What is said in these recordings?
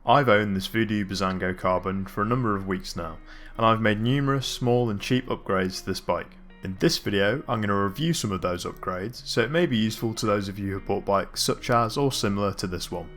I've owned this Voodoo Bizango Carbon for a number of weeks now, and I've made numerous small and cheap upgrades to this bike. In this video, I'm going to review some of those upgrades, so it may be useful to those of you who have bought bikes such as or similar to this one.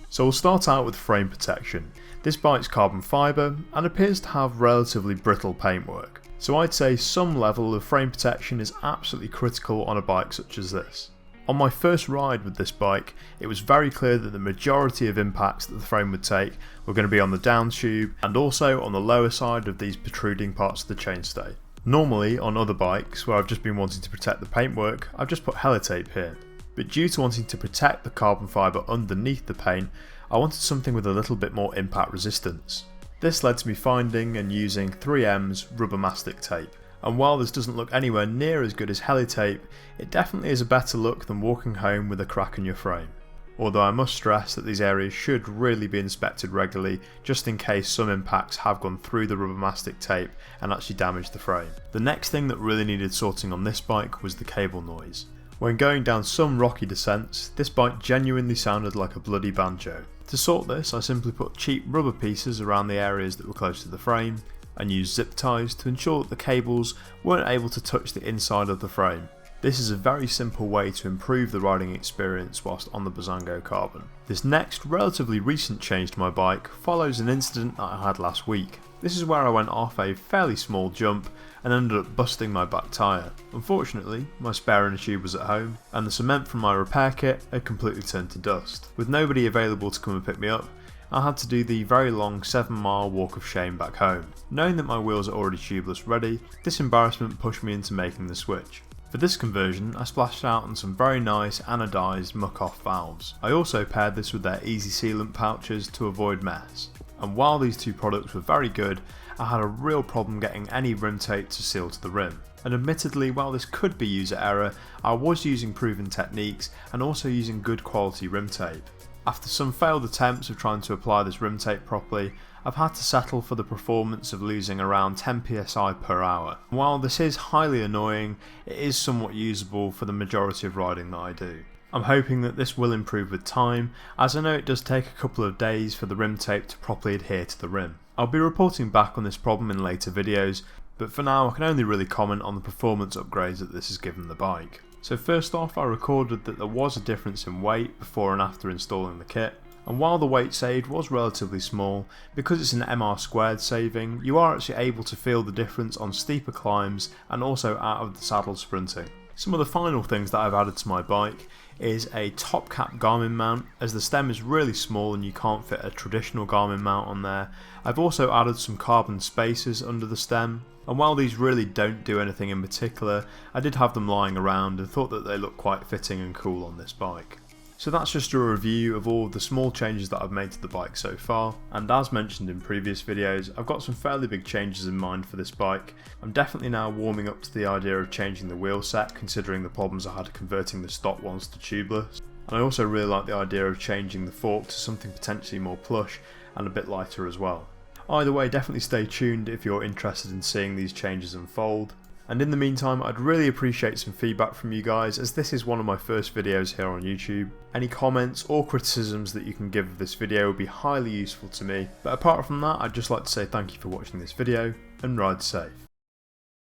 So we'll start out with frame protection. This bike's carbon fibre and appears to have relatively brittle paintwork, so I'd say some level of frame protection is absolutely critical on a bike such as this. On my first ride with this bike, it was very clear that the majority of impacts that the frame would take were going to be on the down tube and also on the lower side of these protruding parts of the chainstay. Normally on other bikes where I've just been wanting to protect the paintwork, I've just put helitape here. But due to wanting to protect the carbon fibre underneath the paint, I wanted something with a little bit more impact resistance. This led to me finding and using 3M's rubber mastic tape. And while this doesn't look anywhere near as good as heli-tape, it definitely is a better look than walking home with a crack in your frame. Although I must stress that these areas should really be inspected regularly, just in case some impacts have gone through the rubber mastic tape and actually damaged the frame. The next thing that really needed sorting on this bike was the cable noise. When going down some rocky descents, this bike genuinely sounded like a bloody banjo. To sort this, I simply put cheap rubber pieces around the areas that were close to the frame, and used zip ties to ensure that the cables weren't able to touch the inside of the frame. This is a very simple way to improve the riding experience whilst on the Bizango Carbon. This next relatively recent change to my bike follows an incident that I had last week. This is where I went off a fairly small jump and ended up busting my back tyre. Unfortunately, my spare inner tube was at home and the cement from my repair kit had completely turned to dust. With nobody available to come and pick me up, I had to do the very long 7-mile walk of shame back home. Knowing that my wheels are already tubeless ready, this embarrassment pushed me into making the switch. For this conversion, I splashed out on some very nice anodised muck-off valves. I also paired this with their easy sealant pouches to avoid mess. And while these two products were very good, I had a real problem getting any rim tape to seal to the rim. And admittedly, while this could be user error, I was using proven techniques and also using good quality rim tape. After some failed attempts of trying to apply this rim tape properly, I've had to settle for the performance of losing around 10 psi per hour. While this is highly annoying, it is somewhat usable for the majority of riding that I do. I'm hoping that this will improve with time, as I know it does take a couple of days for the rim tape to properly adhere to the rim. I'll be reporting back on this problem in later videos, but for now I can only really comment on the performance upgrades that this has given the bike. So first off, I recorded that there was a difference in weight before and after installing the kit, and while the weight saved was relatively small, because it's an MR² saving, you are actually able to feel the difference on steeper climbs and also out of the saddle sprinting. Some of the final things that I've added to my bike is a top cap Garmin mount, as the stem is really small and you can't fit a traditional Garmin mount on there. I've also added some carbon spacers under the stem, and while these really don't do anything in particular, I did have them lying around and thought that they look quite fitting and cool on this bike. So that's just a review of all of the small changes that I've made to the bike so far, and as mentioned in previous videos, I've got some fairly big changes in mind for this bike. I'm definitely now warming up to the idea of changing the wheel set, considering the problems I had converting the stock ones to tubeless. And I also really like the idea of changing the fork to something potentially more plush and a bit lighter as well. Either way, definitely stay tuned if you're interested in seeing these changes unfold. And in the meantime, I'd really appreciate some feedback from you guys, as this is one of my first videos here on YouTube. Any comments or criticisms that you can give of this video would be highly useful to me. But apart from that, I'd just like to say thank you for watching this video, and ride safe.